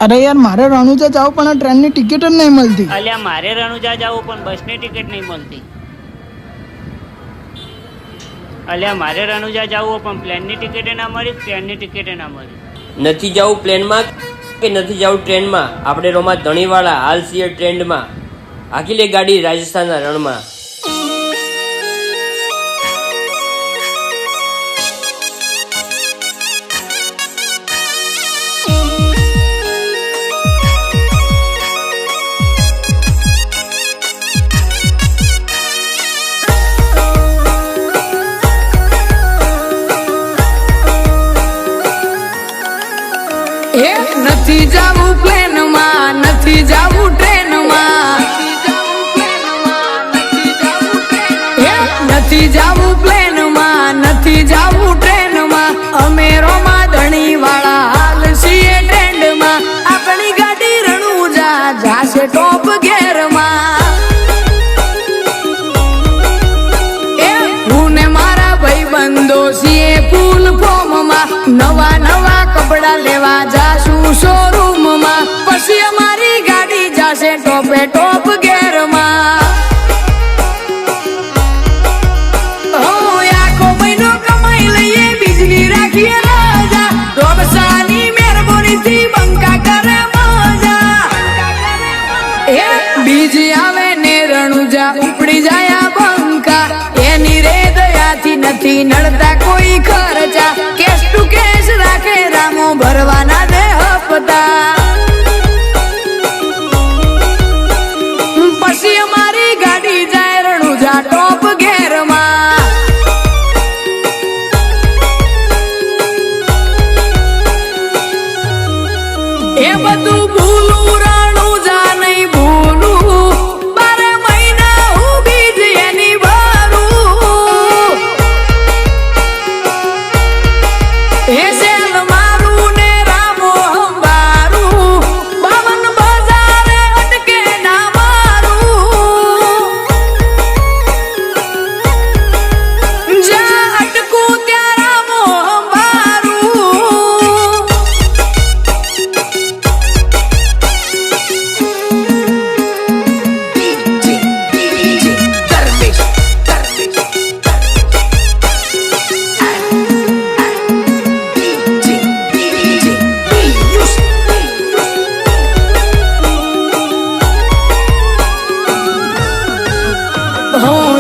અરે યાર મારે રણુજા જાવ પણ ટ્રેનની ટિકિટ જ નહીં મળતી. અલ્યા મારે રણુજા જાવું પણ બસની ટિકિટ નહીં મળતી. અલ્યા મારે રણુજા જાવું પણ પ્લેનની ટિકિટ ના મળી, ટ્રેનની ટિકિટ ના મળી. નથી જવું પ્લેનમાં કે નથી જવું ટ્રેનમાં, આપણે રોમાં ધણીવાળા હાલ છીએ ટ્રેન્ડમાં. આખી લે ગાડી રાજસ્થાનના રણમાં. નથી જાવું પ્લેનમાં, નથી જાવું ટ્રેનમાં, નથી જાવું પ્લેનમાં, નથી જાવું ટ્રેનમાં. અમે રોમાં ધણી વાળા હાલ છીએ ટ્રેન્ડમાં. આપણી ગાડી રણુજા જાશે ટોપ ગેરમાં. હું ને મારા ભાઈબંધો છીએ ફૂલ ફોર્મમાં. નવા નવા કપડા લેવા જાશું શોરૂમમાં. પછી અમારી ગાડી જાશે ટોપે ટોપ ગેરમાં. આખો મહિનો કમાઈ લઈએ, બીજની રાખીએ રાજા. રોબસાની મહેરબાનીથી બંકા કરે મજા. બીજી આવે ને રણુજા ઉપડી જાય બંકા. એની રે દયાથી નથી નડતા કોઈ ખર્ચા. કેશ ટુ કેશ રાખે રામો ભરવાના દે હપ્તા. પછી અમારી ગાડી જાય રણુજા ટોપ ગેરમાં. એ બધું ભૂલું રણુજા નહીં ભૂલું. 12 મહિના હું બીજ એની ભરું. એ સેલ મારું ને રામો હંબારું. 52 બજારે અટકે ના મારું. જ્યાં અટકું ત્યાં રામો હંબારું.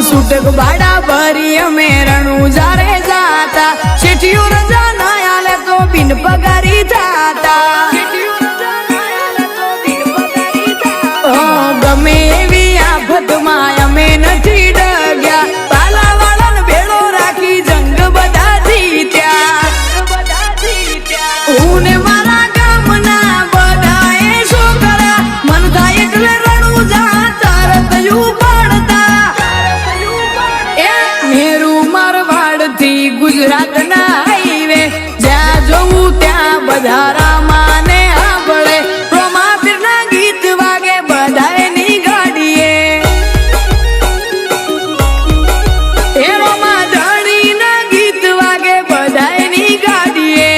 છૂટક બાડા ભરી અમે રણુજા રે જાતા. શેઠિયો રજા ના આલે તો બિન પગારી થાતા. ગમે એવી આફતમાં અમે નથી ડગ્યા. પાલા વાળાને ભેળો રાખી જંગ બધા જીત્યા. હું ને મારા ગામના બધાએ શું કર્યા. મન થાય એટલે રણુજા તરત પડતા. નેરુ મારવાડ થી ગુજરાત ના હાઈવે. જ્યાં જોવું ત્યાં બધા રામાને સાંભળે. રોમા પીરના ગીત વાગે બધાની ગાડીએ. એ રોમા ધણીના ગીત વાગે બધાની ગાડીએ.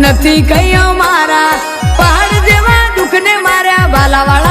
નથી કઈ અમારા. પહાડ જેવા દુઃખ ને માર્યા. વાલા વાળા